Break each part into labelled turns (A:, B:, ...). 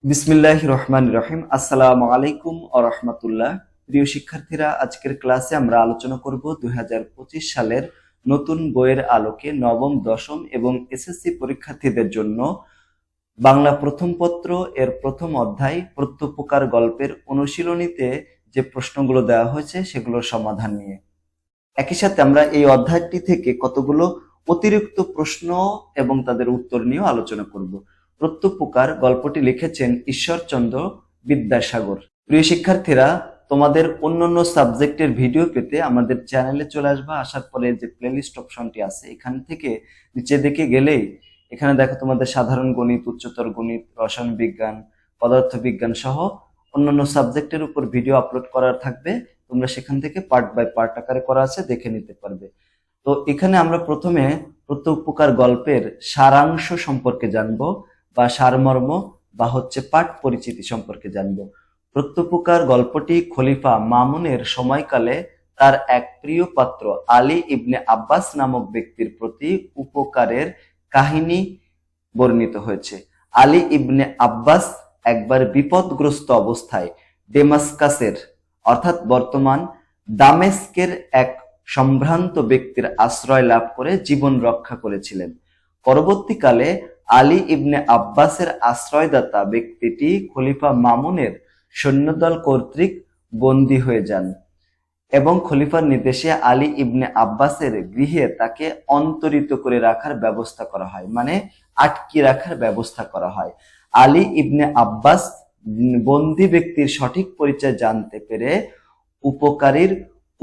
A: বিসমিল্লাহির রহমানির রহিম। আসসালামু আলাইকুম ওয়া রাহমাতুল্লাহ। প্রিয় শিক্ষার্থীরা, আজকের ক্লাসে আমরা আলোচনা করব 2025 সালের নতুন বইয়ের আলোকে নবম, দশম এবং এসএসসি পরীক্ষার্থীদের জন্য বাংলা প্রথম পত্র এর প্রথম অধ্যায় প্রত্যুপকার গল্পের অনুশীলনীতে যে প্রশ্নগুলো দেওয়া হয়েছে সেগুলোর সমাধান নিয়ে। একই সাথে আমরা এই অধ্যায়টি থেকে কতগুলো অতিরিক্ত প্রশ্ন এবং তাদের উত্তর নিয়েও আলোচনা করব। প্রত্যুপকার গল্পটি লিখেছেন ঈশ্বরচন্দ্র বিদ্যাসাগর। প্রিয় শিক্ষার্থীরা, তোমাদের অন্যান্য সাবজেক্টের ভিডিও পেতে আমাদের চ্যানেলে চলে আসবা। আসার পরে যে প্লেলিস্ট অপশনটি আছে এখান থেকে নিচে দিকে গেলেই এখানে দেখো তোমাদের সাধারণ গণিত, উচ্চতর গণিত, রসায়ন বিজ্ঞান, পদার্থবিজ্ঞান সহ অন্যান্য সাবজেক্টের উপর ভিডিও আপলোড করার থাকবে। তোমরা সেখান থেকে পার্ট বাই পার্ট আকারে করা আছে, দেখে নিতে পারবে। তো এখানে আমরা প্রথমে প্রত্যুপকার গল্পের সারাংশ সম্পর্কে জানবো, বা সারমর্ম বা পাঠ পরিচিতি সম্পর্কে জানবো। প্রত্যুপকার গল্পটি খলিফা মামুনের সময়কালে তার এক প্রিয় পাত্র আলী ইবনে আব্বাস নামক ব্যক্তির প্রতি উপকারের কাহিনী বর্ণিত হয়েছে। আলী ইবনে আব্বাস একবার বিপদগ্রস্ত অবস্থায় ডেমাস্কাসের অর্থাৎ বর্তমান দামেস্কের এক সম্ভ্রান্ত ব্যক্তির আশ্রয় লাভ করে জীবন রক্ষা করেছিলেন। পরবর্তীকালে আলী ইবনে আব্বাসের আশ্রয়দাতা ব্যক্তিটি খলিফা মামুনের সৈন্যদল কর্তৃক বন্দী হয়ে যান এবং খলিফার নির্দেশে আলী ইবনে আব্বাসের গৃহে তাকে অন্তরিত করে রাখার ব্যবস্থা করা হয়, মানে আটকে রাখার ব্যবস্থা করা হয়। আলী ইবনে আব্বাস বন্দী ব্যক্তির সঠিক পরিচয় জানতে পেরে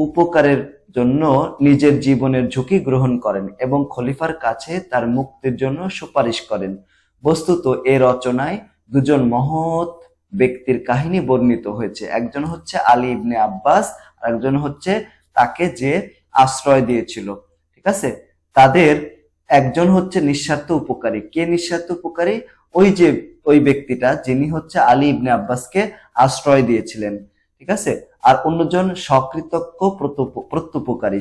A: উপকারের জন্য নিজের জীবনের ঝুঁকি গ্রহণ করেন এবং খলিফার কাছে তার মুক্তির জন্য সুপারিশ করেন। বস্তুত এ রচনায় দুজন মহৎ ব্যক্তির কাহিনী বর্ণিত হয়েছে। একজন হচ্ছে আলী ইবনে আব্বাস, আর একজন হচ্ছে তাকে যে আশ্রয় দিয়েছিল। ঠিক আছে, তাদের একজন হচ্ছে নিঃস্বার্থ উপকারী। কে নিঃস্বার্থ উপকারী? ওই ব্যক্তিটা যিনি হচ্ছে আলী ইবনে আব্বাসকে আশ্রয় দিয়েছিলেন। ঠিক আছে, আর অন্যজন সকৃতজ্ঞ প্রত্যুপকারী।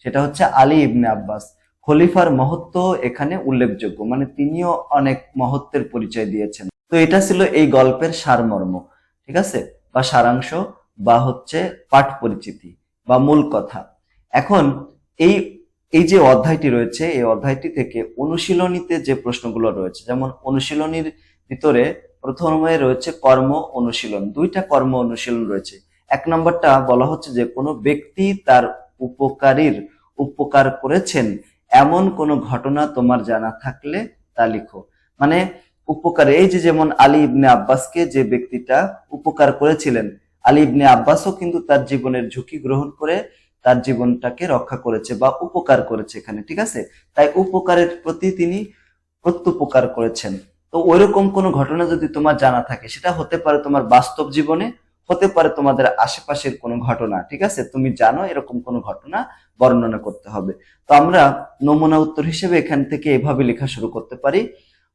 A: সেটা হচ্ছে আলী ইবনে আব্বাস। খলিফার মহত্ব এখানে উল্লেখযোগ্য, মানে তিনিও অনেক মহত্বের পরিচয় দিয়েছেন। তো এটা ছিল এই গল্পের সারমর্ম, ঠিক আছে, বা সারাংশ, বা পাঠ পরিচিতি বা মূল কথা। এখন এই যে অধ্যায়টি রয়েছে, এই অধ্যায়টি থেকে অনুশীলনীতে যে প্রশ্নগুলো রয়েছে, যেমন অনুশীলনীর ভিতরে প্রথমে রয়েছে কর্ম অনুশীলন। দুইটা কর্ম অনুশীলন রয়েছে। এক নম্বরটা বলা হচ্ছে যে কোনো ব্যক্তি তার উপকারীর উপকার করেছেন এমন কোনো ঘটনা তোমার জানা থাকলে তা লিখো। মানে উপকারে, এই যে যেমন আলী ইবনে আব্বাসকে যে ব্যক্তিটা উপকার করেছিলেন, আলী ইবনে আব্বাসও কিন্তু তার জীবনের ঝুঁকি গ্রহণ করে তার জীবনটাকে রক্ষা করেছে বা উপকার করেছে এখানে। ঠিক আছে, তাই উপকারের প্রতি তিনি প্রত্যুপকার করেছেন। তো ওইরকম কোনো ঘটনা যদি তোমার জানা থাকে, সেটা হতে পারে তোমার বাস্তব জীবনে, হতে পারে তোমাদের আশেপাশের কোনো ঘটনা। ঠিক আছে, তুমি জানো এরকম কোনো ঘটনা বর্ণনা করতে হবে। তো আমরা নমুনা উত্তর হিসেবে এখান থেকে এভাবে লেখা শুরু করতে পারি।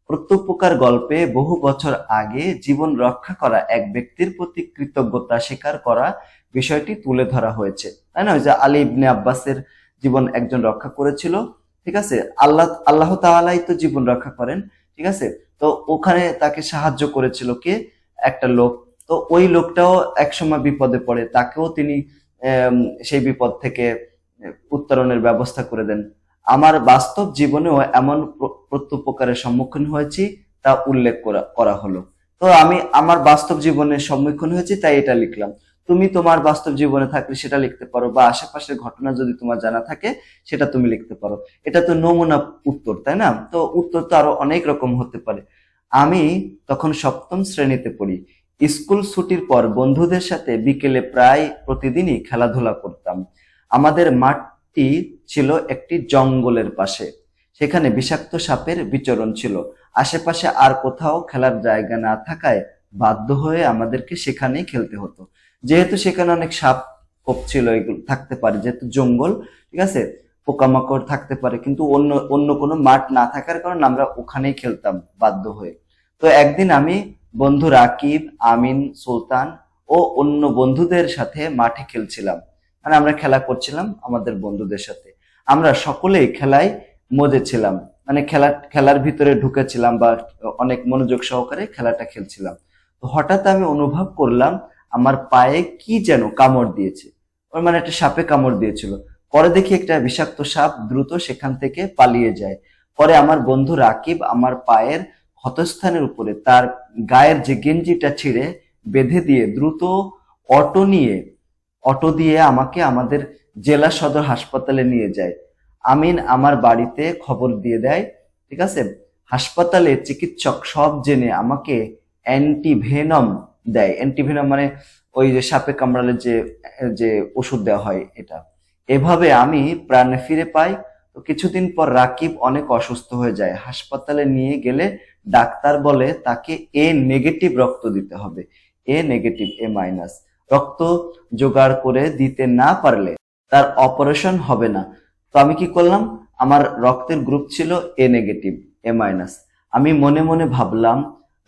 A: প্রত্যুপকার গল্পে বহু বছর আগে জীবন রক্ষা করা এক ব্যক্তির প্রতি কৃতজ্ঞতা স্বীকার করা বিষয়টি তুলে ধরা হয়েছে, তাই না? যে আলী ইবনে আব্বাসের জীবন একজন রক্ষা করেছিল। ঠিক আছে, আল্লাহ তাআলাই তো জীবন রক্ষা করেন। ঠিক আছে, তো ওখানে তাকে সাহায্য করেছিল কে? একটা লোক। তো ওই লোকটাও একসময় বিপদে পড়ে, তাকেও তিনি সেই বিপদ থেকে উত্তরণের ব্যবস্থা করে দেন। আমার বাস্তব জীবনেও এমন প্রত্যুপকারের সম্মুখীন হয়েছি, তা উল্লেখ করা হলো। তো আমি আমার বাস্তব জীবনের সম্মুখীন হয়েছি তাই এটা লিখলাম। তুমি তোমার বাস্তব জীবনে থাকলে সেটা লিখতে পারো, বা আশেপাশের ঘটনা যদি তোমার জানা থাকে সেটা তুমি লিখতে পারো। এটা তো নমুনা উত্তর, তাই না? তো উত্তর তো আরো অনেক রকম হতে পারে। আমি তখন সপ্তম শ্রেণীতে পড়ি। স্কুল ছুটির পর বন্ধুদের সাথে বিকেলে প্রায় প্রতিদিনই খেলাধুলা করতাম। আমাদের মাঠটি ছিল একটি জঙ্গলের পাশে। সেখানে বিষাক্ত সাপের বিচরণ ছিল। আশেপাশে আর কোথাও খেলার জায়গা না থাকায় বাধ্য হয়ে আমাদেরকে সেখানেই খেলতে হতো। যেহেতু সেখানে অনেক সাপ খোপ ছিল, এগুলো থাকতে পারে, যেহেতু জঙ্গল, ঠিক আছে, পোকামাকড় থাকতে পারে, কিন্তু অন্য কোনো মাঠ না থাকার কারণে আমরা ওখানেই খেলতাম বাধ্য হয়ে। তো একদিন আমি, বন্ধু রাকিব, আমিন, সুলতান ও অন্য বন্ধুদের সাথে মাঠে খেলছিলাম। মানে আমরা খেলা করছিলাম আমাদের বন্ধুদের সাথে। আমরা সকলেই খেলায় মজেছিলাম। মানে খেলার ভিতরে ঢুকেছিলাম বা অনেক মনোযোগ সহকারে খেলাটা খেলছিলাম। তো হঠাৎ আমি অনুভব করলাম আমার পায়ে কি যেন কামড় দিয়েছে, ওর মানে একটা সাপে কামড় দিয়েছিল। পরে দেখি একটা বিষাক্ত সাপ দ্রুত সেখান থেকে পালিয়ে যায়। পরে আমার বন্ধু রাকিব আমার পায়ের ক্ষতস্থানের উপরে তার গায়ের যে গেঞ্জিটা ছিঁড়ে বেঁধে দিয়ে দ্রুত অটো নিয়ে অটো দিয়ে আমাকে আমাদের জেলা সদর হাসপাতালে নিয়ে যায়। আমিন আমার বাড়িতে খবর দিয়ে দেয়, ঠিক আছে। হাসপাতালে চিকিৎসক সব জেনে আমাকে অ্যান্টিভেনম দেয়। অ্যান্টিভেনম মানে ওই যে সাপে কামড়ালে যে যে ওষুধ দেওয়া হয় এটা। এভাবে আমি প্রাণ ফিরে পাই। তো কিছুদিন পর রাকিব অনেক অসুস্থ হয়ে যায়। হাসপাতালে নিয়ে গেলে ডাক্তার বলে তাকে এ নেগেটিভ রক্ত দিতে হবে। এ নেগেটিভ, এ মাইনাস রক্ত জোগাড় করে দিতে না পারলে তার অপারেশন হবে না। তো আমি কি করলাম, আমার রক্তের গ্রুপ ছিল এ নেগেটিভ, এ মাইনাস। আমি মনে মনে ভাবলাম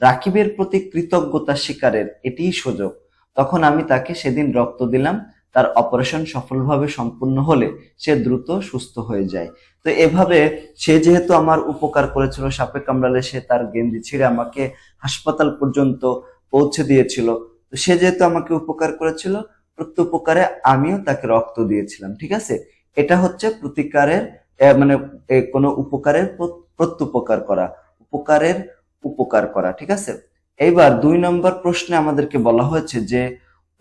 A: রাকিবের প্রতি কৃতজ্ঞতা স্বীকারের এটিই সুযোগ। তখন আমি তাকে সেদিন রক্ত দিলাম। তার অপারেশন সফলভাবে সম্পূর্ণ হলে সে দ্রুত সুস্থ হয়ে যায়। তো এভাবে সে যেহেতু আমার উপকার করেছিল, সাপে কামড়ালে সে তার গেঞ্জি ছিঁড়ে আমাকে হাসপাতাল পর্যন্ত পৌঁছে দিয়েছিল। তো সে যেহেতু আমাকে উপকার করেছিল, প্রত্যুপকারে আমিও তাকে রক্ত দিয়েছিলাম, ঠিক আছে। এটা হচ্ছে প্রতিকারের মানে কোনো উপকারের প্রত্যুপকার করা, উপকারের উপকার করা, ঠিক আছে। এইবার 2 নম্বর প্রশ্নে আমাদেরকে বলা হয়েছে যে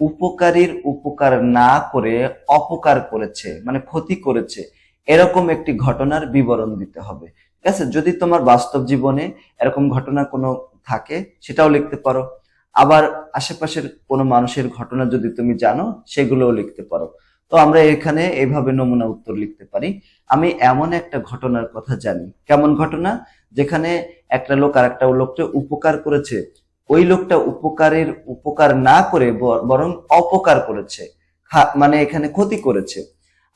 A: উপকারীর উপকার না করে অপকার করেছে, মানে ক্ষতি করেছে, এরকম একটি ঘটনার বিবরণ দিতে হবে, ঠিক আছে। যদি তোমার বাস্তব জীবনে এরকম ঘটনা কোনো থাকে সেটাও লিখতে পারো। আবার আশেপাশের কোনো মানুষের ঘটনা যদি তুমি জানো সেগুলোও লিখতে পারো। তো আমরা এখানে এইভাবে নমুনা উত্তর লিখতে পারি। আমি এমন একটা ঘটনার কথা জানি। কেমন ঘটনা? যেখানে একটা লোক আর একটা লোককে উপকার করেছে, ওই লোকটা উপকারের উপকার না করে বরং অপকার করেছে, মানে এখানে ক্ষতি করেছে।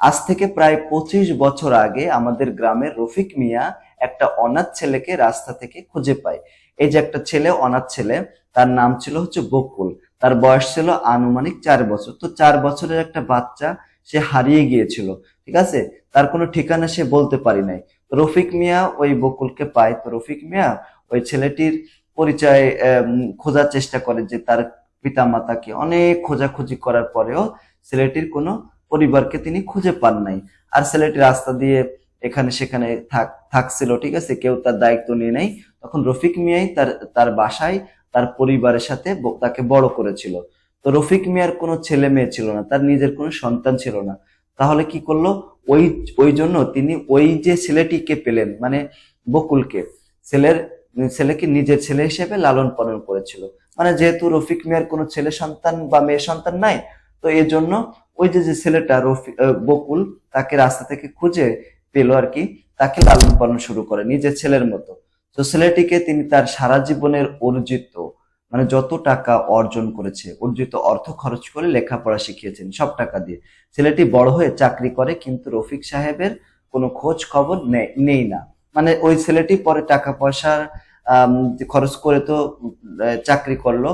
A: আজ থেকে প্রায় 25 বছর আগে আমাদের গ্রামের রফিক মিয়া একটা অনাথ ছেলেকে রাস্তা থেকে খুঁজে পায়। এই যে একটা ছেলে, অনাথ ছেলে, তার নাম ছিল হচ্ছে বকুল। তার বয়স ছিল আনুমানিক 4 বছর। তো 4 বছরের একটা বাচ্চা, সে হারিয়ে গিয়েছিল, ঠিক আছে। তার কোনো ঠিকানা সে বলতে পারি নাই। তো রফিক মিয়া ওই বকুলকে পায়। তো রফিক মিয়া ওই ছেলেটির পরিচয় খোঁজার চেষ্টা করে, যে তার পিতা মাতাকে অনেক খোঁজাখুঁজি করার পরেও ছেলেটির কোনো পরিবারকে তিনি খুঁজে পান নাই। আর ছেলেটি রাস্তা দিয়ে এখানে সেখানে থাকছিল, ঠিক আছে, কেউ তার দায়িত্ব নিয়ে নেই। তখন রফিক মিয়াই তার তার বাসায় তার পরিবারের সাথে তাকে বড় করেছিল। তো রফিক মিয়ার কোনো ছেলে মেয়ে ছিল না, তার নিজের কোনো সন্তান ছিল না। তাহলে কি করলো, ওই ওই জন্য তিনি ওই যে ছেলেটিকে পেলেন, মানে বকুলকে, ছেলেকে নিজের ছেলে হিসেবে লালন পালন করেছিল। মানে যেহেতু রফিক মিয়ার কোনো ছেলে সন্তান বা মেয়ে সন্তান নাই, তো এই জন্য ওই যে যে ছেলেটা বকুল, তাকে রাস্তা থেকে খুঁজে পেল আর কি, তাকে লালন পালন শুরু করে নিজের ছেলের মতো। তো ছেলেটিকে তিনি তার সারা জীবনের অর্জিত, মানে যত টাকা অর্জন করেছে, অর্জিত অর্থ খরচ করে লেখাপড়া শিখিয়েছেন সব টাকা দিয়ে। ছেলেটি বড় হয়ে চাকরি করে, কিন্তু রফিক সাহেবের কোনো খোঁজ খবর নেই না। মানে ওই ছেলেটি পরে টাকা পয়সা খরচ করে তো চাকরি করলো,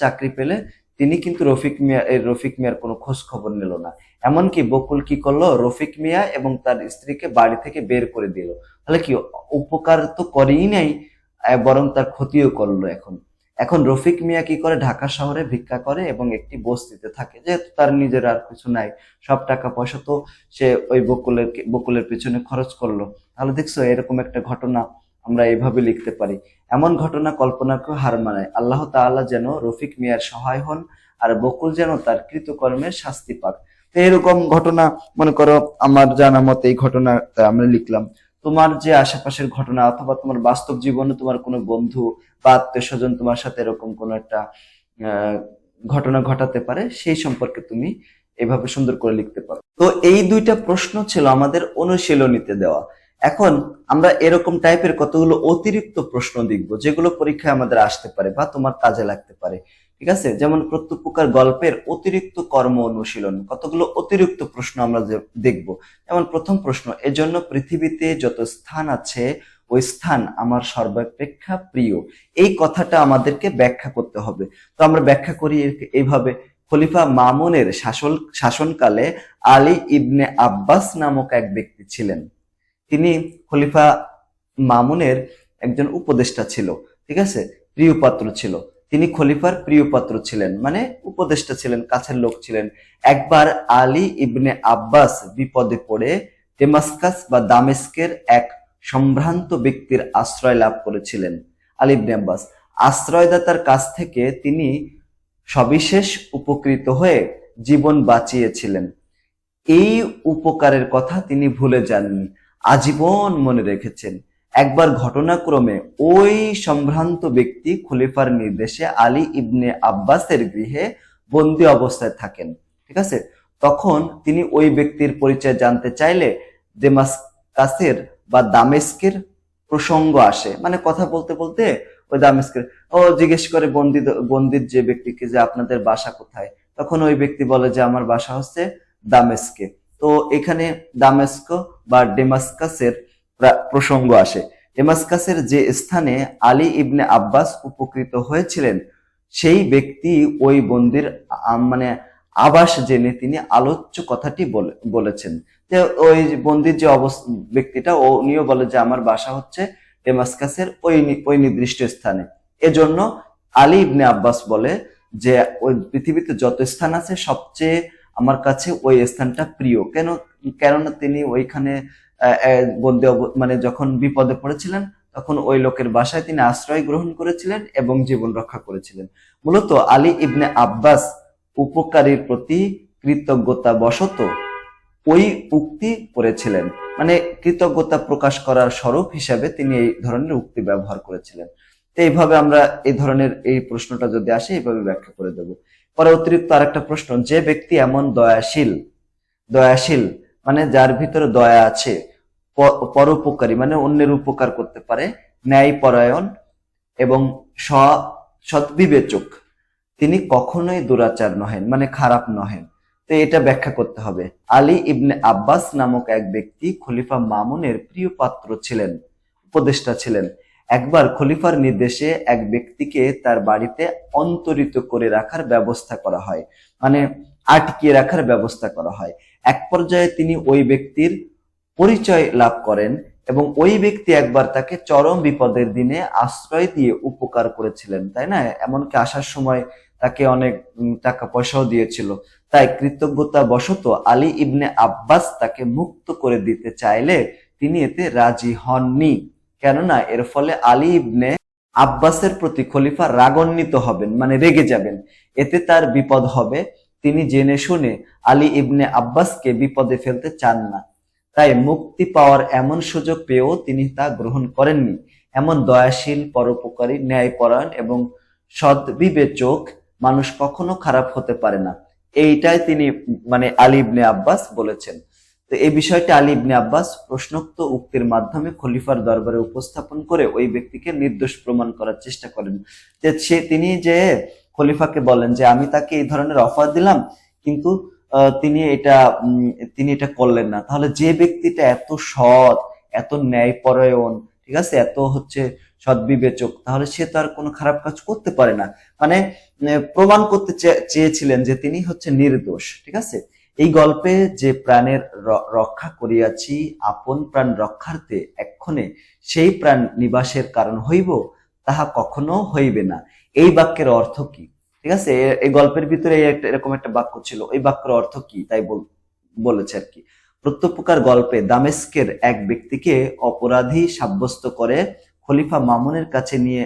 A: চাকরি পেলে তিনি কিন্তু রফিক মিয়ার কোনো খোঁজ খবর নিল না। এমনকি বকুল কি করলো, রফিক মিয়া এবং তার স্ত্রীকে বাড়ি থেকে বের করে দিল। তাহলে কি, উপকার তো করেই নাই, বরং তার ক্ষতিও করলো। এখন এখন রফিক মিয়া কি করে, ঢাকা শহরে ভিক্ষা করে এবং একটি বস্তিতে থাকে। যেহেতু তার নিজের আর কিছু নাই, সব টাকা পয়সা তো সে ওই বকুলের পিছনে খরচ করলো। তাহলে দেখছো, এরকম একটা ঘটনা আমরা এইভাবে লিখতে পারি। এমন ঘটনা কল্পনাকেও হার মানায়। আল্লাহ তাআলা যেন রফিক মিয়ার সহায় হন, আর বকুল যেন তার কৃতকর্মের শাস্তি পাক। তো এরকম ঘটনা, মনে করো আমার জানা মতে এই ঘটনা আমরা লিখলাম। তোমার যে আশেপাশের ঘটনা, অথবা তোমার বাস্তব জীবনে তোমার কোনো বন্ধু বা আত্মীয় স্বজন তোমার সাথে এরকম কোনো একটা আহ ঘটনা ঘটাতে পারে, সেই সম্পর্কে তুমি এভাবে সুন্দর করে লিখতে পারো। তো এই 2টা প্রশ্ন ছিল আমাদের অনুশীলনীতে দেওয়া। এখন আমরা এরকম টাইপের কতগুলো অতিরিক্ত প্রশ্ন দেখবো, যেগুলো পরীক্ষায় আমাদের আসতে পারে বা তোমার কাজে লাগতে পারে, ঠিক আছে। যেমন প্রত্যুপকার গল্পের অতিরিক্ত কর্ম অনুশীলন, কতগুলো অতিরিক্ত প্রশ্ন আমরা দেখবো। যেমন প্রথম প্রশ্ন, এজন্য পৃথিবীতে যত স্থান আছে ওই স্থান আমার সর্বাপেক্ষা প্রিয়। এই কথাটা আমাদেরকে ব্যাখ্যা করতে হবে। তো আমরা ব্যাখ্যা করি এইভাবে। খলিফা মামুনের শাসনকালে আলী ইবনে আব্বাস নামক এক ব্যক্তি ছিলেন। তিনি খলিফা মামুনের একজন উপদেষ্টা ছিল, ঠিক আছে, প্রিয় পাত্র ছিল। তিনি খলিফার প্রিয় পাত্র ছিলেন, মানে উপদেষ্টা ছিলেন, কাছের লোক ছিলেন। একবার আলী ইবনে আব্বাস বিপদে পড়ে ডেমাস্কাস বা দামেস্কের এক সম্ভ্রান্ত ব্যক্তির আশ্রয় লাভ করেছিলেন। আলী ইবনে আব্বাস আশ্রয়দাতার কাছ থেকে তিনি সবিশেষ উপকৃত হয়ে জীবন বাঁচিয়েছিলেন। এই উপকারের কথা তিনি ভুলে যাননি, আজীবন মনে রেখেছেন। একবার ঘটনাক্রমে ওই সম্ভ্রান্ত ব্যক্তি খলিফার নির্দেশে আলী ইবনে আব্বাসের গৃহে বন্দী অবস্থায় থাকেন, ঠিক আছে। তখন তিনি ওই ব্যক্তির পরিচয় জানতে চাইলে ডেমাস্কাসের বা দামেস্কের প্রসঙ্গ আসে, মানে কথা বলতে বলতে ওই দামেস্কের জিজ্ঞেস করে বন্দির যে ব্যক্তিকে যে আপনাদের বাসা কোথায়, তখন ওই ব্যক্তি বলে যে আমার বাসা হচ্ছে দামেস্কে। তো এখানে দামেস্ক বা ডেমাস্কাসের প্রসঙ্গ আসে। ডেমাস্কাসের যে স্থানে আলী ইবনে আব্বাস উপকৃত হয়েছিলেন সেই ব্যক্তি ওই বন্দির মানে আবাস জেনে তিনি আলোচ্য কথাটি বলেছেন। যে ওই বন্দির যে ব্যক্তিটা উনিও বলে যে আমার বাসা হচ্ছে ডেমাস্কাসের ওই নির্দিষ্ট স্থানে। এজন্য আলী ইবনে আব্বাস বলে যে ওই পৃথিবীতে যত স্থান আছে সবচেয়ে আমার কাছে ওই স্থানটা প্রিয়। কেননা তিনি ওইখানে বন্দী মানে যখন বিপদে পড়েছিলেন তখন ওই লোকের বাসায় তিনি আশ্রয় গ্রহণ করেছিলেন এবং জীবন রক্ষা করেছিলেন। মূলত আলী ইবনে আব্বাস উপকারীর প্রতি কৃতজ্ঞতা বশত ওই উক্তি করেছিলেন, মানে কৃতজ্ঞতা প্রকাশ করার স্বরূপ হিসাবে তিনি এই ধরনের উক্তি ব্যবহার করেছিলেন। তো এইভাবে আমরা এই ধরনের এই প্রশ্নটা যদি আসে এইভাবে ব্যাখ্যা করে দেব। পরে অতিরিক্ত আরেকটা প্রশ্ন, যে ব্যক্তি এমন দয়াশীল মানে যার ভিতরে দয়া আছে, পরোপকারী মানে অন্যের উপকার করতে পারে, ন্যায়পরায়ণ এবং সদ্বিবেচক, তিনি কখনোই দুরাচার নহেন, মানে খারাপ নহেন। তো এটা ব্যাখ্যা করতে হবে। আলী ইবনে আব্বাস নামক এক ব্যক্তি খলিফা মামুনের প্রিয় পাত্র ছিলেন, উপদেষ্টা ছিলেন। একবার খলিফার নির্দেশে এক ব্যক্তিকে তার বাড়িতে অন্তরিত করে রাখার ব্যবস্থা করা হয়, মানে আটকিয়ে রাখার ব্যবস্থা করা হয়। এক পর্যায়ে তিনি ওই ব্যক্তির পরিচয় লাভ করেন এবং ওই ব্যক্তি একবার তাকে চরম বিপদের দিনে আশ্রয় দিয়ে উপকার করেছিলেন, তাই না? এমনকি আসার সময় তাকে অনেক টাকা পয়সাও দিয়েছিল। তাই কৃতজ্ঞতা বশত আলী ইবনে আব্বাস তাকে মুক্ত করে দিতে চাইলে তিনি এতে রাজি হননি, কেননা এর ফলে আলী ইবনে আব্বাসের প্রতি খলিফা রাগান্বিত হবেন, মানে রেগে যাবেন, এতে তার বিপদ হবে। তিনি জেনে শুনে আলী ইবনে আব্বাসকে বিপদে ফেলতে চান না, তাই মুক্তি পাওয়ার এমন সুযোগ পেয়েও তিনি তা গ্রহণ করেননি। এমন দয়াশীল, পরোপকারী, ন্যায়পরায়ণ এবং সদ্বিবেচক মানুষ কখনো খারাপ হতে পারে না, এইটাই তিনি মানে আলী ইবনে আব্বাস বলেছেন। তো এই বিষয়টি আলী ইবনে আব্বাস প্রশ্নোক্ত উক্তির মাধ্যমে খলিফার দরবারে উপস্থাপন করে ওই ব্যক্তিকে নির্দোষ প্রমাণ করার চেষ্টা করেন। যে তিনি যে খলিফাকে বলেন যে আমি তাকে এই ধরনের অফার দিলাম কিন্তু তিনি এটা করলেন না, তাহলে যে ব্যক্তিটা এত সৎ, এত ন্যায়পরায়ণ, ঠিক আছে, এত সদ্বিবেচক, তাহলে সে তো আর কোনো খারাপ কাজ করতে পারে না, মানে প্রমাণ করতে চেয়েছিলেন যে তিনি হচ্ছে নির্দোষ, ঠিক আছে। এই গল্পে যে প্রাণের রক্ষা করিয়াছি আপন প্রাণ রক্ষার্থে এক্ষণে সেই প্রাণ নিবাসের কারণ হইব তাহা কখনো হইবে না। এই বাক্যের অর্থ কি? ঠিক আছে, এই গল্পের ভিতরে এরকম একটা বাক্য ছিল, এই বাক্যের অর্থ কি তাই বলেছে আর কি। প্রত্যুপকার গল্পে দামেস্কের এক ব্যক্তিকে অপরাধী সাব্যস্ত করে খলিফা মামুনের কাছে নিয়ে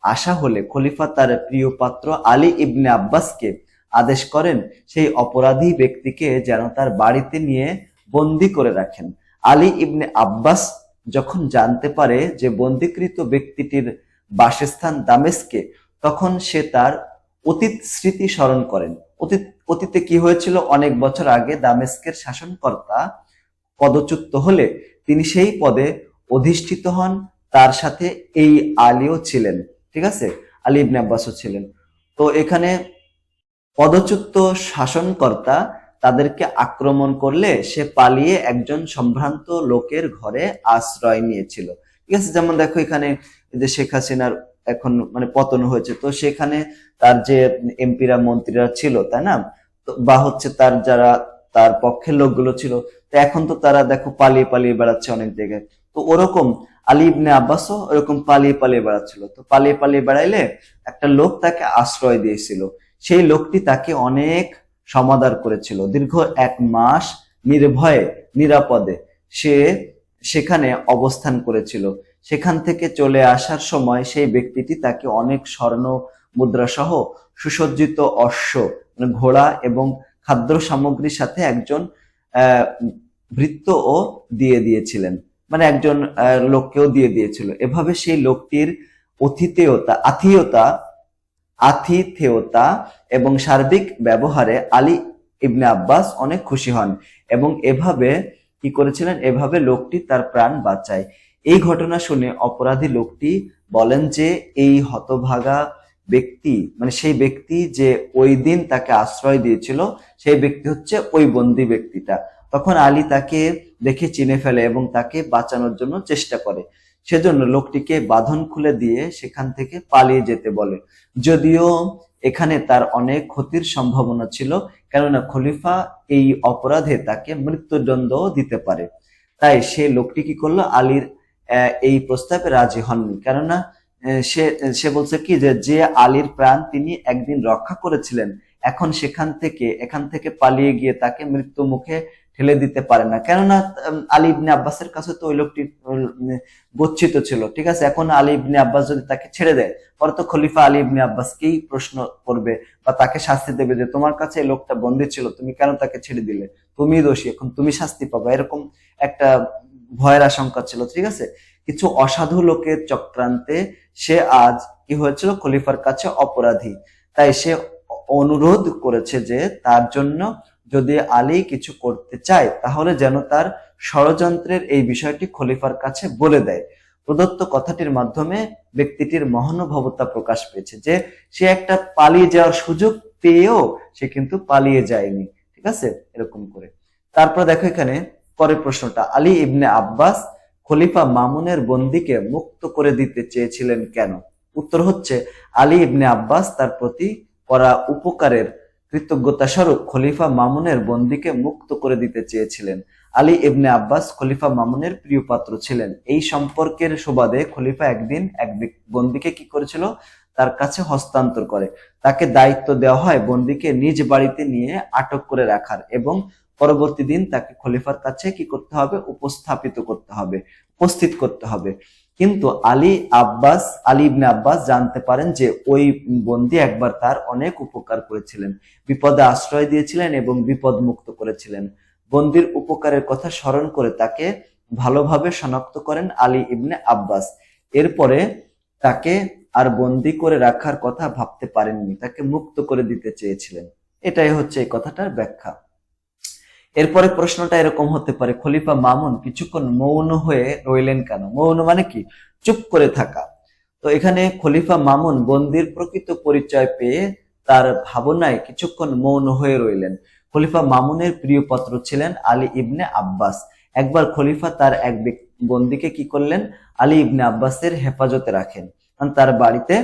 A: আসা হলে খলিফা তার প্রিয় পাত্র আলী ইবনে আব্বাসকে আদেশ করেন সেই অপরাধী ব্যক্তিকে যেন তার বাড়িতে নিয়ে বন্দি করে রাখেন। আলী ইবনে আব্বাস যখন জানতে পারে যে বন্দীকৃত ব্যক্তিটির বাসস্থান দামেস্কে, তখন সে তার অতীত স্মৃতি স্মরণ করেন। অতীতে কি হয়েছিল, অনেক বছর আগে দামেস্কের শাসনকর্তা পদচ্যুত হলে তিনি সেই পদে অধিষ্ঠিত হন, তার সাথে এই আলীও ছিলেন, ঠিক আছে, আলী ইবনে আব্বাসও ছিলেন। তো এখানে পদচ্যুত শাসনকর্তা তাদেরকে আক্রমণ করলে সে পালিয়ে একজন সম্ভ্রান্ত লোকের ঘরে আশ্রয় নিয়েছিল, ঠিক আছে। যেমন দেখো এখানে যে শেখ হাসিনার এখন মানে পতন হয়েছে, তো সেখানে তার যে এমপিরা মন্ত্রীরা ছিল, তাই না, বা হচ্ছে তার পক্ষের লোকগুলো ছিল, তো এখন তো তারা দেখো পালিয়ে পালিয়ে বেড়াচ্ছে অনেক জায়গায়। তো ওরকম আলী ইবনে আব্বাসও ওরকম পালিয়ে পালিয়ে বেড়াচ্ছিল। তো পালিয়ে পালিয়ে বেড়াইলে একটা লোক তাকে আশ্রয় দিয়েছিল। সেই লোকটি তাকে অনেক সমাদর করেছিল। দীর্ঘ 1 মাস নির্ভয়ে নিরাপদে সে সেখানে অবস্থান করেছিল। সেখান থেকে চলে আসার সময় সেই ব্যক্তিটি তাকে অনেক স্বর্ণ মুদ্রা সহ সুসজ্জিত অশ্ব, ঘোড়া এবং খাদ্য সামগ্রীর সাথে একজন আহ ভৃত্যও দিয়ে দিয়েছিলেন, মানে একজন লোককেও দিয়ে দিয়েছিল। এভাবে সেই লোকটির আতিথেয়তা এবং সার্বিক ব্যবহারে আলী ইবনে আব্বাস অনেক খুশি হন এবং এভাবে কি করেছিলেন, এভাবে লোকটি তার প্রাণ বাঁচায়। এই ঘটনা শুনে অপরাধী লোকটি বলেন যে এই হতভাগা ব্যক্তি, মানে সেই ব্যক্তি যে ওই দিন তাকে আশ্রয় দিয়েছিল, সেই ব্যক্তি হচ্ছে ওই বন্দী ব্যক্তিটা। তখন আলী তাকে দেখে চিনে ফেলে এবং তাকে বাঁচানোর জন্য চেষ্টা করে। সেজন্য লোকটিকে বাঁধন খুলে দিয়ে সেখান থেকে পালিয়ে যেতে বলে। যদিও এখানে তার অনেক ক্ষতির সম্ভাবনা ছিল, কেননা খলিফা এই অপরাধে তাকে মৃত্যুদণ্ড দিতে পারে। তাই সে লোকটি কি করলো, আলীর এই প্রস্তাবে রাজি হননি। কেননা সে সে বলছে কি যে আলীর প্রাণ তিনি একদিন রক্ষা করেছিলেন, এখন এখান থেকে পালিয়ে গিয়ে তাকে মৃত্যু মুখে ঠেলে দিতে পারে না। কেননা আলী ইবনে আব্বাসের কাছে তো ওই লোকটি গচ্ছিত ছিল, ঠিক আছে। এখন আলী ইবনে আব্বাস যদি তাকে ছেড়ে দেয়, পরে তো খলিফা আলী ইবনে আব্বাসকেই প্রশ্ন করবে বা তাকে শাস্তি দেবে যে তোমার কাছে এই লোকটা বন্দী ছিল, তুমি কেন তাকে ছেড়ে দিলে, তুমি দোষী, এখন তুমি শাস্তি পাবা, এরকম একটা ভয়ের আশঙ্কা ছিল, ঠিক আছে। কিছু অসাধু লোকের চক্রান্তে সে আজ কি হয়েছিল, খলিফার কাছে অপরাধী। তাই সে অনুরোধ করেছে যে তার জন্য যদি আলী কিছু করতে চায় তাহলে যেন তার ষড়যন্ত্রের এই বিষয়টি খলিফার কাছে বলে দেয়। প্রদত্ত কথাটির মাধ্যমে ব্যক্তিটির মহানুভবতা প্রকাশ পেয়েছে যে সে একটা পালিয়ে যাওয়ার সুযোগ পেয়েও সে কিন্তু পালিয়ে যায়নি, ঠিক আছে, এরকম করে। তারপর দেখো এখানে পরের প্রশ্নটা, আলী ইবনে আব্বাস খলিফা মামুনের বন্দীকে মুক্ত করে দিতে চেয়েছিলেন কেন? উত্তর হচ্ছে, আলী ইবনে আব্বাস তার প্রতি করা উপকারের কৃতজ্ঞতা স্বরূপ খলিফা মামুনের বন্দীকে মুক্ত করে দিতে চেয়েছিলেন। আলী ইবনে আব্বাস খলিফা মামুনের প্রিয় পাত্র ছিলেন। এই সম্পর্কের সুবাদে খলিফা একদিন এক বন্দীকে কি করেছিল, তার কাছে হস্তান্তর করে। তাকে দায়িত্ব দেওয়া হয় বন্দীকে নিজ বাড়িতে নিয়ে আটক করে রাখার এবং পরবর্তী দিন তাকে খলিফার কাছে কি করতে হবে, উপস্থিত করতে হবে। কিন্তু আলী ইবনে আব্বাস জানতে পারেন যে ওই বন্দী একবার তার অনেক উপকার করেছিলেন, বিপদে আশ্রয় দিয়েছিলেন এবং বিপদ মুক্ত করেছিলেন। বন্দীর উপকারের কথা স্মরণ করে তাকে ভালোভাবে শনাক্ত করেন আলী ইবনে আব্বাস। এরপরে তাকে আর বন্দী করে রাখার কথা ভাবতে পারেননি, তাকে মুক্ত করে দিতে চেয়েছিলেন। এটাই হচ্ছে এই কথাটার ব্যাখ্যা। এরপরে প্রশ্নটা এরকম হতে পারে, খলিফা মামুন কিছুক্ষণ মৌন হয়ে রইলেন কেন? মৌন মানে কি, চুপ করে থাকা। তো এখানে খলিফা মামুন বন্দির প্রকৃত পরিচয় পেয়ে তার ভাবনায় কিছুক্ষণ মৌন হয়ে রইলেন। খলিফা মামুনের প্রিয় পাত্র ছিলেন আলী ইবনে আব্বাস। একবার খলিফা তার এক বন্দীকে কি করলেন, আলী ইবনে আব্বাসের হেফাজতে রাখেন, তার বাড়িতে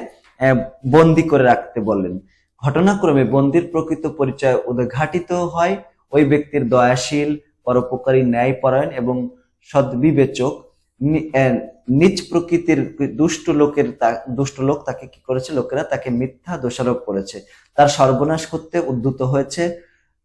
A: বন্দি করে রাখতে বললেন। ঘটনাক্রমে বন্দির প্রকৃত পরিচয় উদ্ঘাটিত হয়। ওই ব্যক্তির দয়াশীল, পরোপকারী, ন্যায়পরায়ণ এবং সদ্বিবেচক। নিজ প্রকৃতির দুষ্ট লোক তাকে কি করেছে, লোকেরা তাকে মিথ্যা দোষারোপ করেছে, তার সর্বনাশ করতে উদ্যত হয়েছে।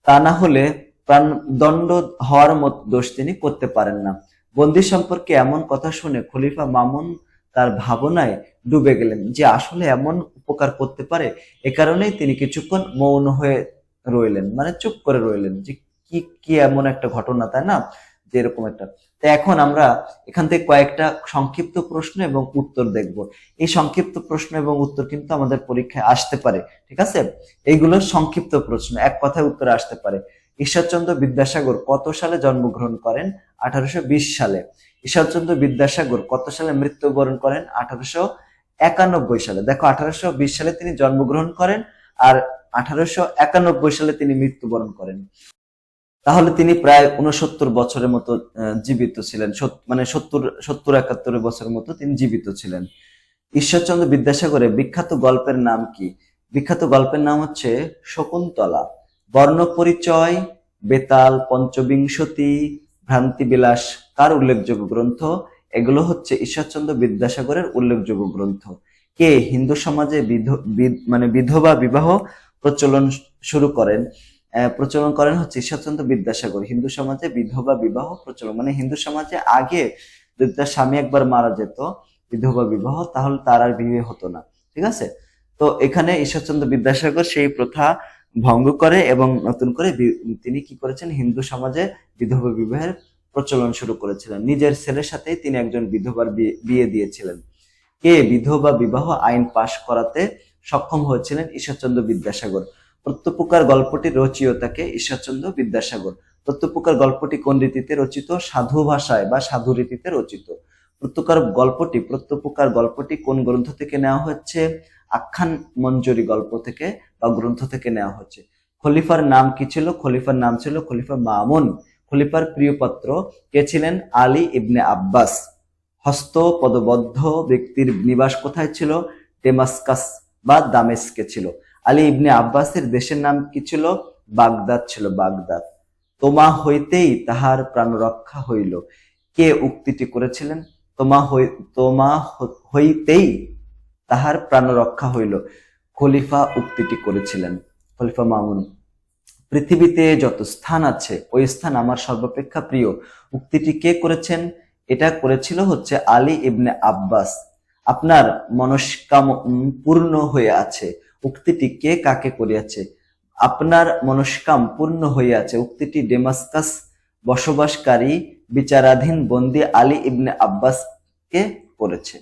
A: তা না হলে প্রাণদণ্ড হওয়ার মতো দোষ তিনি করতে পারেন না। বন্দী সম্পর্কে এমন কথা শুনে খলিফা মামুন তার ভাবনায় ডুবে গেলেন যে আসলে এমন উপকার করতে পারে। এ কারণেই তিনি কিছুক্ষণ মৌন হয়ে রইলেন, মানে চুপ করে রইলেন, যে কি এমন একটা ঘটনা, তাই না, যে এরকম একটা। তো এখন আমরা এখান থেকে কয়েকটা সংক্ষিপ্ত প্রশ্ন এবং উত্তর দেখব। এই সংক্ষিপ্ত প্রশ্ন এবং উত্তর কিন্তু আমাদের পরীক্ষায় আসতে পারে, ঠিক আছে। এইগুলো সংক্ষিপ্ত প্রশ্ন, এক কথায় উত্তরে আসতে পারে। ঈশ্বরচন্দ্র বিদ্যাসাগর কত সালে জন্মগ্রহণ করেন? 1820 সালে। ঈশ্বরচন্দ্র বিদ্যাসাগর কত সালে মৃত্যুবরণ করেন? 1891 সালে। দেখো, 1820 সালে তিনি জন্মগ্রহণ করেন আর 1891 সালে তিনি মৃত্যুবরণ করেন। তাহলে তিনি প্রায় 69 বছরের মতো জীবিত ছিলেন, মানে 70-71 বছরের মতো তিনি জীবিত ছিলেন। ঈশ্বরচন্দ্র বিদ্যাসাগরের বিখ্যাত গল্পের নাম কি? বিখ্যাত গল্পের নাম হচ্ছে শকুন্তলা। বর্ণ পরিচয়, বেতাল, পঞ্চবিংশতি, ভ্রান্তিবিলাস কার উল্লেখযোগ্য গ্রন্থ? এগুলো হচ্ছে ঈশ্বরচন্দ্র বিদ্যাসাগরের উল্লেখযোগ্য গ্রন্থ। কে হিন্দু সমাজে বিধবা বিবাহ প্রচলন শুরু করেন? প্রচলন করেন হচ্ছে ঈশ্বরচন্দ্র বিদ্যাসাগর। হিন্দু সমাজে বিধবা বিবাহ প্রচলন মানে হিন্দু সমাজে আগে যদি তার স্বামী একবার মারা যেত, বিধবা বিবাহ, তাহলে তার আর বিয়ে হতো না। ঠিক আছে, তো এখানে ঈশ্বরচন্দ্র বিদ্যাসাগর সেই প্রথা ভঙ্গ করে এবং নতুন করে তিনি কি করেছেন, হিন্দু সমাজে বিধবা বিবাহের প্রচলন শুরু করেছিলেন। নিজের ছেলের সাথেই তিনি একজন বিধবার বিয়ে দিয়েছিলেন। কে বিধবা বিবাহ আইন পাশ করাতে সক্ষম হয়েছিলেন? ঈশ্বরচন্দ্র বিদ্যাসাগর। প্রত্যপুকার গল্পটির রচয়িতাকে ঈশ্বরচন্দ্র বিদ্যাসাগর। প্রত্যপুকার গল্পটি কোন রীতিতে রচিত? সাধু ভাষায় বা সাধু রীতিতে রচিত। প্রত্যপুকার গল্পটি কোন গ্রন্থ থেকে নেওয়া হচ্ছে? আখ্যান মঞ্জরি গল্প থেকে বা গ্রন্থ থেকে নেওয়া হচ্ছে। খলিফার নাম কি ছিল? খলিফার নাম ছিল খলিফা মামুন। খলিফার প্রিয় পাত্র কে ছিলেন? আলী ইবনে আব্বাস। হস্ত পদবদ্ধ ব্যক্তির নিবাস কোথায় ছিল? ডেমাস্কাস বা দামেস্কে ছিল। আলী ইবনে আব্বাসের দেশের নাম কি ছিল? বাগদাদ ছিল, বাগদাদ। তোমা হইতেই তাহার প্রাণ রক্ষা হইল। কে উক্তিটি করেছিলেন? তোমা হইতেই তাহার প্রাণ রক্ষা হইল, খলিফা উক্তিটি করেছিলেন, খলিফা মামুন। পৃথিবীতে যত স্থান আছে ওই স্থান আমার সর্বাপেক্ষা প্রিয়, উক্তিটি কে করেছেন? এটা করেছিল হচ্ছে আলী ইবনে আব্বাস। আপনার মনস্কাম পূর্ণ হয়ে আছে, উক্তিটি কে কাকে করিয়াছে? আপনার মনস্কাম পূর্ণ হয়ে আছে, উক্তিটি ডেমাস্কাস বসবাসকারী বিচারাধীন বন্দী আলী ইবনে আব্বাস কে করেছে।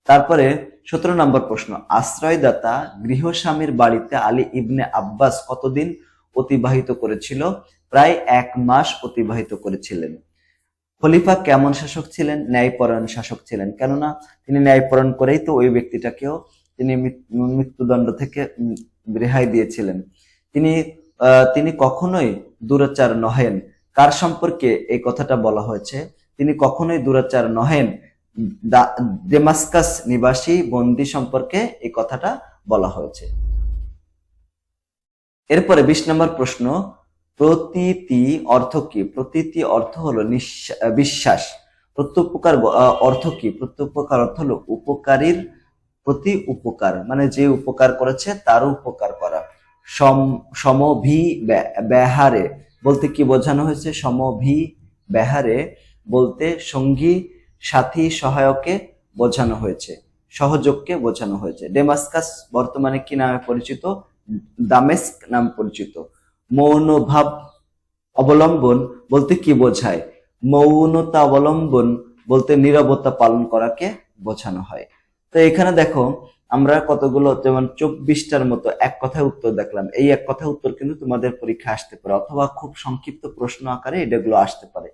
A: তারপরে 17 নম্বর প্রশ্ন, আশ্রয়দাতা গৃহস্বামীর বাড়িতে আলী ইবনে আব্বাস কতদিন অতিবাহিত করেছিল? প্রায় 1 মাস অতিবাহিত করেছিলেন। খলিফা কেমন শাসক ছিলেন? ন্যায়পরায়ণ শাসক ছিলেন। কেননা তিনি ন্যায়পরায়ণ করেই তো ওই ব্যক্তিটাকেও তিনি মৃত্যুদণ্ড থেকে রেহাই দিয়েছিলেন। তিনি কখনোই দুরাচার নহেন। কার সম্পর্কে এই কথাটা বলা হয়েছে? তিনি কখনোই দুরাচার নহেন, ডেমাস্কাস নিবাসী বন্দী সম্পর্কে এই কথাটা বলা হয়েছে। এরপরে 20 নম্বর প্রশ্ন, প্রতীতি অর্থ কি? প্রতীতি অর্থ হলো বিশ্বাস। প্রত্যুপকার অর্থ কি? প্রত্যুপকার অর্থ হলো উপকারীর প্রতি উপকার, মানে যে উপকার করেছে তার উপকার করা। সমভি ব্যহারে বলতে কি বোঝানো হয়েছে? সমভি ব্যহারে বলতে সঙ্গী সাথী সহায়কে বোঝানো হয়েছে, সহযোগকে বোঝানো হয়েছে। ডেমাস্কাস বর্তমানে কি নামে পরিচিত? দামেস্ক নামে পরিচিত। মৌনভাব অবলম্বন বলতে কি বোঝায়? মৌনতা অবলম্বন বলতে নীরবতা পালন করাকে বোঝানো হয়। তো এখানে দেখো আমরা কতগুলো, যেমন 24টার মতো এক কথায় উত্তর দেখলাম। এই এক কথায় উত্তর কিন্তু তোমাদের পরীক্ষা আসতে পারে, অথবা খুব সংক্ষিপ্ত প্রশ্ন আকারে এগুলো আসতে পারে।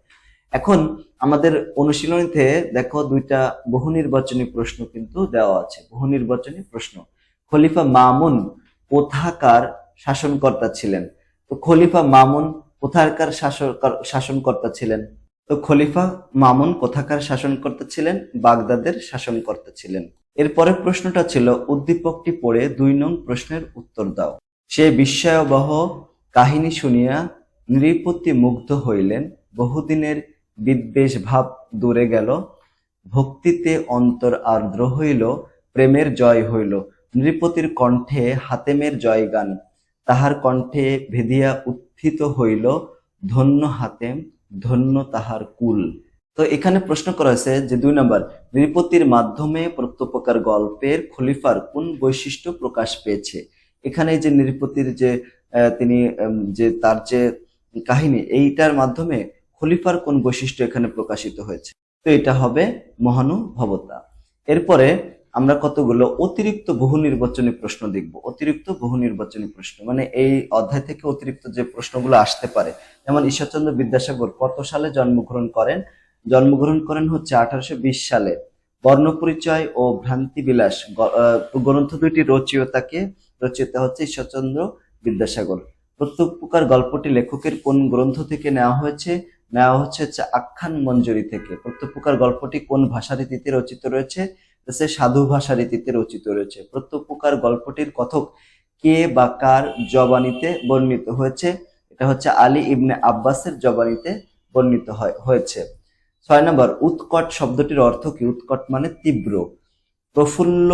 A: এখন আমাদের অনুশীলনীতে দেখো 2টা বহু নির্বাচনী প্রশ্ন কিন্তু দেওয়া আছে। বহু নির্বাচনী প্রশ্ন, খলিফা মামুন কোথাকার শাসনকর্তা ছিলেন? তো খলিফা মামুন কোথাকার শাসনকর্তা ছিলেন? তো খলিফা মামুন কোথাকার শাসনকর্তা ছিলেন? বাগদাদের শাসনকর্তা ছিলেন। এরপরের প্রশ্নটা ছিল, উদ্দীপকটি পড়ে 2 নং প্রশ্নের উত্তর দাও। সে বিস্ময়াবহ কাহিনী শুনিয়া নৃপতি মুগ্ধ হইলেন, বহুদিনের বিদ্বেষ ভাব দূরে গেল, ভক্তিতে অন্তর আর্দ্র হইল, প্রেমের জয় হইল। নৃপতির কণ্ঠে হাতেমের জয়গান, তাহার কণ্ঠে ভেদিয়া উত্থিত হইল, ধন্য হাতেম, ধন্য তাহার কুল। তো এখানে প্রশ্ন করা হয়েছে যে 2 নম্বর, নৃপতির মাধ্যমে প্রত্যুপকার গল্পের খলিফার কোন বৈশিষ্ট্য প্রকাশ পেয়েছে? এখানে যে নৃপতির যে তিনি যে তার যে কাহিনী, এইটার মাধ্যমে খলিফার কোন বৈশিষ্ট্য এখানে প্রকাশিত হয়েছে? তো এটা হবে মহানুভবতা। এরপরে আমরা কতগুলো অতিরিক্ত বহু নির্বাচনী প্রশ্ন দেখব। অতিরিক্ত বহু নির্বাচনী প্রশ্ন মানে এই অধ্যায় থেকে অতিরিক্ত যে প্রশ্নগুলো আসতে পারে। যেমন ঈশ্বরচন্দ্র বিদ্যাসাগর কত সালে জন্মগ্রহণ করেন? জন্মগ্রহণ করেন হচ্ছে 1820 সালে। বর্ণপরিচয় ও ভ্রান্তিবিলাস গ্রন্থ 2টি রচয়িতা হচ্ছে ঈশ্বরচন্দ্র বিদ্যাসাগর। প্রত্যুপকার গল্পটি লেখকের কোন গ্রন্থ থেকে নেওয়া হয়েছে? নেওয়া হচ্ছে আখ্যান মঞ্জরি থেকে। প্রত্যুপকার গল্পটি কোন ভাষা রীতিতে রচিত রয়েছে? সাধু ভাষা রীতিতে রচিত রয়েছে। প্রত্যুপকার গল্পটির কথক কে বা কার জবানিতে বর্ণিত হয়েছে? এটা হচ্ছে আলী ইবনে আব্বাসের জবানিতে বর্ণিত হয়েছে। 6 নম্বর, উৎকট শব্দটির অর্থ কি? উৎকট মানে তীব্র। প্রফুল্ল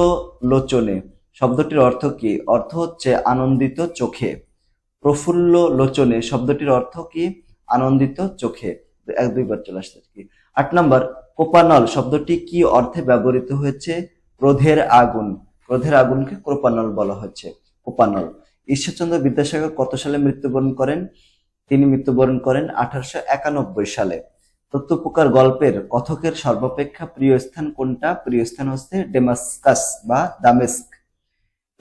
A: লোচনে শব্দটির অর্থ কি? অর্থ হচ্ছে আনন্দিত চোখে। প্রফুল্ল লোচনে শব্দটির অর্থ কি? আনন্দিত চোখে। 1-2বার চলে আসছে আর কি। 8 নম্বর, কোপানল শব্দটি কি অর্থে ব্যবহৃত হয়েছে? ক্রোধের আগুন। ক্রোধের আগুনকে কোপানল বলা হচ্ছে, কোপানল। ঈশ্বরচন্দ্র বিদ্যাসাগর কত সালে মৃত্যুবরণ করেন? তিনি মৃত্যুবরণ করেন 1891 সালে। তত্ত্বপোকার গল্পের কথকের সর্বাপেক্ষা প্রিয় স্থান কোনটা? প্রিয় স্থান হচ্ছে ডেমাস্কাস বা দামেস্ক।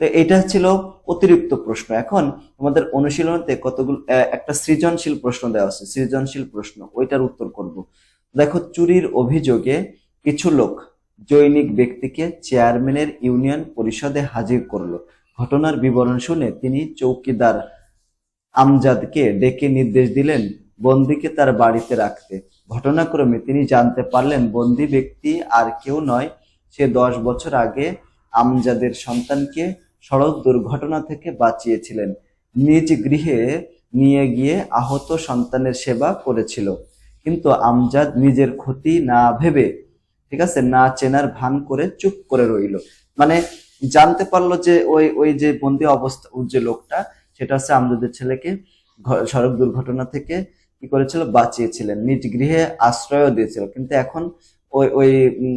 A: তো এটা ছিল অতিরিক্ত প্রশ্ন। এখন আমাদের অনুশীলনীতে কতগুলো একটা সৃজনশীল প্রশ্ন দেওয়া আছে, সৃজনশীল প্রশ্ন, ওইটার উত্তর করব। দেখো, চুরির অভিযোগে কিছু লোক জৈনিক ব্যক্তিকে চেয়ারম্যানের ইউনিয়ন পরিষদে হাজির করলো। ঘটনার বিবরণ শুনে তিনি চৌকিদার আমজাদকে ডেকে নির্দেশ দিলেন বন্দীকে তার বাড়িতে রাখতে। ঘটনাক্রমে তিনি জানতে পারলেন বন্দী ব্যক্তি আর কেউ নয়, সে 10 বছর আগে আমজাদের সন্তানকে সড়ক দুর্ঘটনা থেকে বাঁচিয়েছিলেন, নিজ গৃহে নিয়ে গিয়ে আহত সন্তানের সেবা করেছিল। কিন্তু আমজাদ নিজের ক্ষতি না ভেবে, ঠিক আছে, না চেনার ভান করে চুপ করে রইল। মানে জানতে পারলো যে ওই ওই যে বন্দী অবস্থা যে লোকটা, সেটা হচ্ছে আমজাদের ছেলেকে সড়ক দুর্ঘটনা থেকে কি করেছিল? বাঁচিয়েছিলেন, নিজ গৃহে আশ্রয় দিয়েছিল। কিন্তু এখন ওই ওই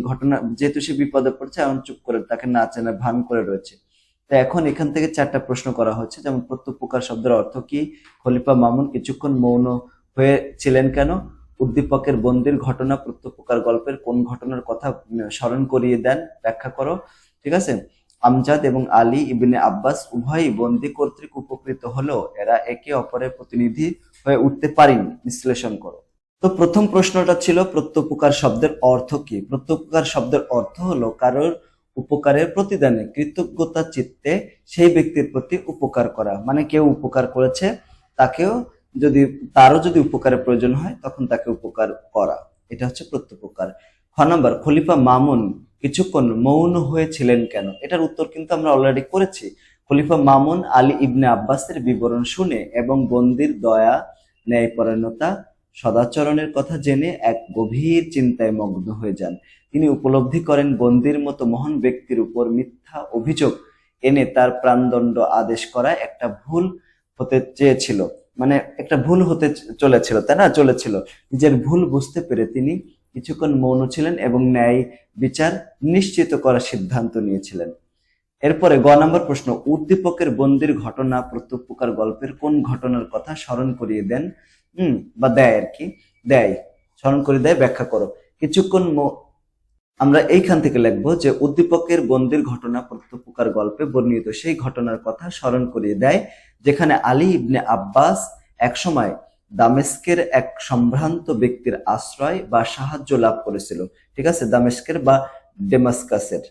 A: ঘটনা, যেহেতু সে বিপদে পড়ছে, এখন চুপ করে তাকে না চেনার ভান করে রয়েছে। তো এখন এখান থেকে 4টা প্রশ্ন করা হচ্ছে, যেমন প্রত্যুপকার শব্দের অর্থ কি? খলিফা মামুন কিছুক্ষণ মৌন হয়ে ছিলেন কেন? উদ্দীপকের বন্দির ঘটনা প্রত্যুপকার গল্পের কোন ঘটনার কথা স্মরণ করিয়ে দেন? ব্যাখ্যা করো। ঠিক আছে। আমজাদ এবং আলী ইবনে আব্বাস উভয়ই বন্দি কর্তৃক উপকৃত হলেও এরা একে অপরের প্রতিনিধি হয়ে উঠতে পারেনি, বিশ্লেষণ করো। তো প্রথম প্রশ্নটা ছিল প্রত্যুপকার শব্দের অর্থ কি? প্রত্যুপকার শব্দের অর্থ হলো কারোর উপকারের প্রতিদানে কৃতজ্ঞতা চিত্তে সেই ব্যক্তির প্রতি উপকার করা। মানে কেউ উপকার করেছে, তাকেও তারও যদি উপকারের প্রয়োজন হয় তখন তাকে উপকার করা, এটা হচ্ছে প্রত্যুপকার। 6 নম্বর, খলিফা মামুন কিছুক্ষণ মৌন হয়েছিলেন কেন? এটার উত্তর কিন্তু আমরা অলরেডি করেছি। খলিফা মামুন আলী ইবনে আব্বাসের বিবরণ শুনে এবং বন্দির দয়া, ন্যায়পরায়ণতা, সদাচরণের কথা জেনে এক গভীর চিন্তায় মগ্ন হয়ে যান। তিনি উপলব্ধি করেন বন্দির মতো মহান ব্যক্তির উপর মিথ্যা অভিযোগ এনে তার প্রাণদণ্ড আদেশ করা একটা ভুল হতে চেয়েছিল, মানে একটা ভুল হতে চলেছিল, তাই না? চলেছিল। নিজের ভুল বুঝতে পেরে তিনি কিছুক্ষণ মৌন ছিলেন এবং ন্যায় বিচার নিশ্চিত করার সিদ্ধান্ত নিয়েছিলেন। এরপরে 9 নম্বর প্রশ্ন, উদ্দীপকের বন্দির ঘটনা প্রত্যুপকার গল্পের কোন ঘটনার কথা স্মরণ করিয়ে দেন? বা দেয় আর কি, দেয়, স্মরণ করিয়ে দেয়, ব্যাখ্যা করো। কিছুক্ষণ আমরা এইখান থেকে লিখবো যে উদ্দীপকের বন্দির ঘটনা প্রত্যুপকার গল্পে বর্ণিত সেই ঘটনার কথা স্মরণ করিয়ে দেয় যেখানে আলী ইবনে আব্বাস একসময় দামেস্কের এক সম্ভ্রান্ত ব্যক্তির আশ্রয় বা সাহায্য লাভ করেছিল। ঠিক আছে, দামেস্কের বা ডেমাস্কাসের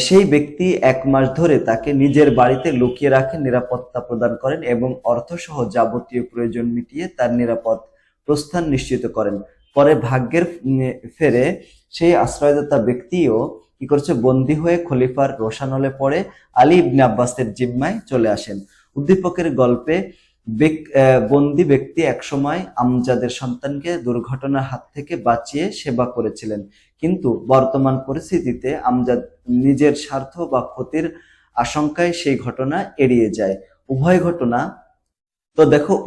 A: সেই ব্যক্তি 1 মাস ধরে তাকে নিজের বাড়িতে লুকিয়ে রাখেন, নিরাপত্তা প্রদান করেন এবং অর্থসহ যাবতীয় প্রয়োজন মিটিয়ে তার নিরাপদ প্রস্থান নিশ্চিত করেন। পরে ভাগ্যের ফেরে সেই আশ্রয়দাতা ব্যক্তিও কি করছে? বন্দী হয়ে খলিফার রোশানলে পড়ে আলী ইবনে আব্বাসের জিম্মায় চলে আসেন। উদ্দীপকের গল্পে বন্দী ব্যক্তি একসময় আমজাদের সন্তানকে দুর্ঘটনার হাত থেকে বাঁচিয়ে সেবা করেছিলেন, কিন্তু বর্তমান পরিস্থিতিতে আমজাদ নিজের স্বার্থ বা ক্ষতির আশঙ্কায় সেই ঘটনা এড়িয়ে যায়।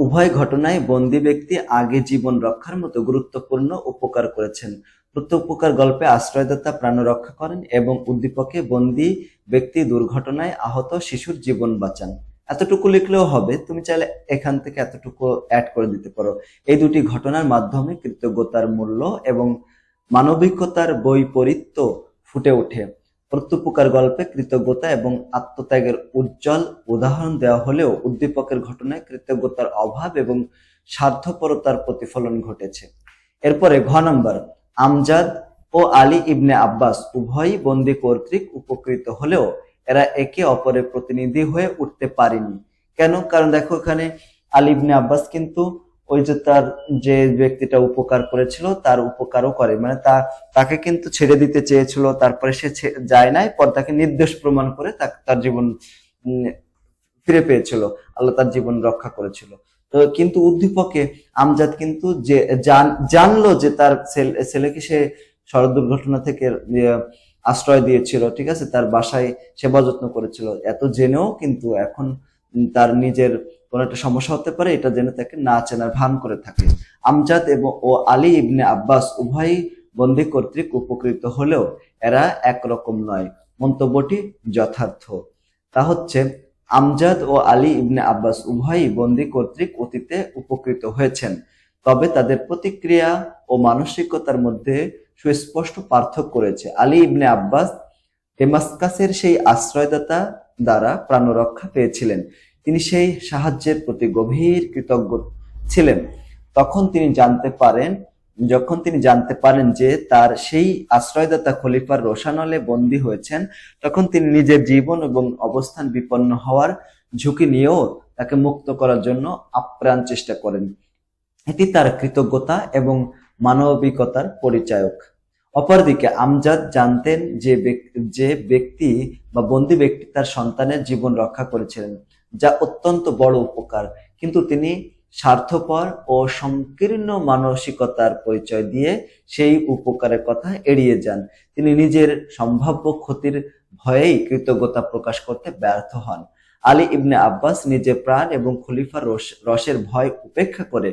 A: উভয় ঘটনায় বন্দী ব্যক্তি আগে জীবন রক্ষার মতো গুরুত্বপূর্ণ উপকার করেছেন। প্রত্যুপকার গল্পে আশ্রয়দাতা প্রাণ রক্ষা করেন এবং উদ্দীপকে বন্দী ব্যক্তি দুর্ঘটনায় আহত শিশুর জীবন বাঁচান। এতটুকু লিখলেও হবে, তুমি চাইলে এখান থেকে এতটুকু অ্যাড করে দিতে পারো। এই দুটি ঘটনার মাধ্যমে কৃতজ্ঞতার মূল্য এবং মানবিকতার বৈপরীত্য ফুটে ওঠে। প্রত্যুপকার গল্পে কৃতজ্ঞতা এবং আত্মত্যাগের উজ্জ্বল উদাহরণ দেওয়া হলেও উদ্দীপকের ঘটনায় কৃতজ্ঞতার অভাব এবং স্বার্থপরতার প্রতিফলন ঘটেছে। এরপরে 9 নম্বর, আমজাদ ও আলী ইবনে আব্বাস উভয়ই বন্দী কর্তৃক উপকৃত হলেও এরা একে অপরের প্রতিনিধি হয়ে উঠতে পারেনি। কেন? কারণ দেখো, এখানে আলী ইবনে আব্বাস কিন্তু ওই যে তার যে ব্যক্তিটা উপকার করেছিল তার উপকারও করে, মানে তাকে কিন্তু ছেড়ে দিতে চেয়েছিল, তারপরে সে যায় নাই, পর তাকে নির্দোষ প্রমাণ করে তার জীবন ফিরে পেয়েছিল, আল্লাহ তার জীবন রক্ষা করেছিল। তো কিন্তু উদ্দীপকে আমজাদ কিন্তু যে জানলো যে তার ছেলেকে সে সড়ক দুর্ঘটনা থেকে আশ্রয় দিয়েছিল, ঠিক আছে, তার বাসায় সেবা যত্ন করেছিল, এত জেনেও কিন্তু এখন তার নিজের কোন একটা সমস্যা হতে পারে এটা জেনে তাকে না চেনার ভান করে থাকে। আমজাদ ও আলী ইবনে আব্বাস উভয়ই বন্দী কর্তৃক উপকৃত হলেও এরা একরকম নয়। মন্তব্যটি যথার্থ। তা হচ্ছে আমজাদ ও আলী ইবনে আব্বাস উভয়ই বন্দী কর্তৃক অতীতে উপকৃত হয়েছেন, তবে তাদের প্রতিক্রিয়া ও মানসিকতার মধ্যে সুস্পষ্ট পার্থক্য রয়েছে। আলী ইবনে আব্বাস ডেমাস্কাসের সেই আশ্রয়দাতা দ্বারা প্রাণরক্ষা পেয়েছিলেন। তিনি সেই সাহায্যের প্রতি গভীর কৃতজ্ঞ ছিলেন। যখন তিনি জানতে পারেন যে তার সেই আশ্রয়দাতা খলিফার রোষানলে বন্দী হয়েছেন, তখন তিনি নিজের জীবন এবং অবস্থান বিপন্ন হওয়ার ঝুঁকি নিয়েও তাকে মুক্ত করার জন্য আপ্রাণ চেষ্টা করেন। এটি তার কৃতজ্ঞতা এবং মানবিকতার পরিচায়ক। অপরদিকে আমজাদ জানতেন যে ব্যক্তি বা বন্দী ব্যক্তি তার সন্তানের জীবন রক্ষা করেছিলেন, যা অত্যন্ত বড় উপকার, কিন্তু তিনি স্বার্থপর ও সংকীর্ণ মানসিকতার পরিচয় দিয়ে সেই উপকারের কথা এড়িয়ে যান। তিনি নিজের সম্ভাব্য ক্ষতির ভয়েই কৃতজ্ঞতা প্রকাশ করতে ব্যর্থ হন। আলী ইবনে আব্বাস নিজের প্রাণ এবং খলিফার রসের ভয় উপেক্ষা করে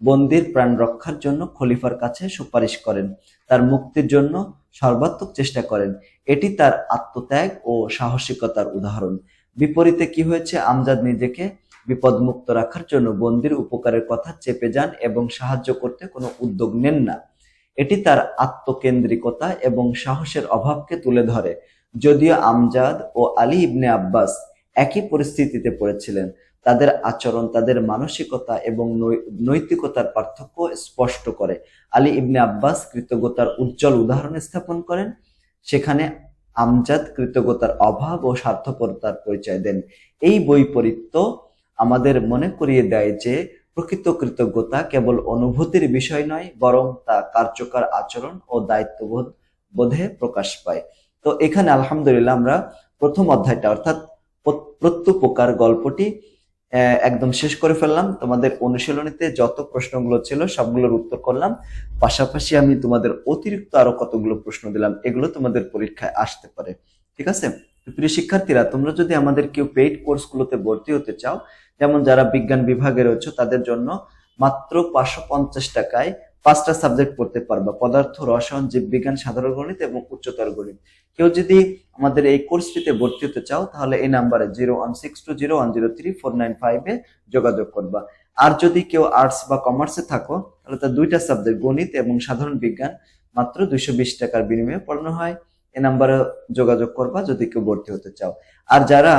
A: বন্দির প্রাণ রক্ষার জন্য খলিফার কাছে সুপারিশ করেন, তার মুক্তির জন্য সর্বাত্মক চেষ্টা করেন। এটি তার আত্মত্যাগ ও সাহসিকতার উদাহরণ। বিপরীতে কি হয়েছে, আমজাদ নিজেকে বিপদমুক্ত রাখার জন্য বন্দির উপকারের কথা চেপে যান এবং সাহায্য করতে কোনো উদ্যোগ নেন না। এটি তার আত্মকেন্দ্রিকতা এবং সাহসের অভাবকে তুলে ধরে। যদিও আমজাদ ও আলী ইবনে আব্বাস একই পরিস্থিতিতে পড়েছিলেন, তাদের আচরণ, তাদের মানসিকতা এবং নৈতিকতার পার্থক্য স্পষ্ট করে। আলী ইবনে আব্বাস কৃতজ্ঞতার উজ্জ্বল উদাহরণ স্থাপন করেন, সেখানে আমজাদ কৃতজ্ঞতার অভাব ও স্বার্থপরতার পরিচয় দেন। এই বৈপরীত্য আমাদের মনে করিয়ে দেয় যে প্রকৃত কৃতজ্ঞতা কেবল অনুভূতির বিষয় নয়, বরং তা কার্যকর আচরণ ও দায়িত্ববোধে প্রকাশ পায়। তো এখানে আলহামদুলিল্লাহ আমরা প্রথম অধ্যায়টা অর্থাৎ প্রত্যুপকার গল্পটি একদম শেষ করে ফেললাম। তোমাদের অনুশীলনীতে যত প্রশ্নগুলো ছিল সবগুলোর উত্তর করলাম, পাশাপাশি আমি তোমাদের অতিরিক্ত আরো কতগুলো প্রশ্ন দিলাম, এগুলো তোমাদের পরীক্ষায় আসতে পারে। ঠিক আছে, প্রিয় শিক্ষার্থীরা, তোমরা যদি আমাদের কেউ পেইড কোর্সগুলোতে ভর্তি হতে চাও, যেমন যারা বিজ্ঞান বিভাগে রয়েছে তাদের জন্য মাত্র 550 টাকায় 5টা সাবজেক্ট পড়তে পারবা: পদার্থ, রসায়ন, জীববিজ্ঞান, সাধারণ গণিত এবং উচ্চতর গণিত। কেউ যদি আমাদের এই কোর্সটিতে ভর্তি হতে চাও তাহলে এই নাম্বারে 01620103495 যোগাযোগ করবা। আর যদি কেউ আর্টস বা কমার্সে থাকো তাহলে তার 2টা সাবজেক্ট গণিত এবং সাধারণ বিজ্ঞান মাত্র 220 টাকার বিনিময়ে পড়ানো হয়। এই নাম্বারে যোগাযোগ করবা যদি কেউ ভর্তি হতে চাও। আর যারা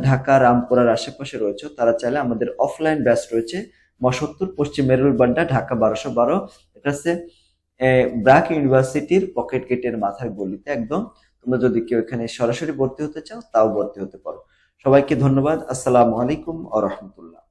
A: ঢাকা, রামপুরার আশেপাশে রয়েছে তারা চাইলে আমাদের অফলাইন ব্যাচ রয়েছে ৭৫ পশ্চিম মেরুল বাড্ডা, ঢাকা ১২১২। এটা হচ্ছে ব্র্যাক ইউনিভার্সিটির পকেট গেটের মাথার গলিতে একদম। তোমরা যদি কেউ এখানে সরাসরি ভর্তি হতে চাও তাও ভর্তি হতে পারো। সবাইকে ধন্যবাদ। আসসালামু আলাইকুম ওয়া রাহমাতুল্লাহ।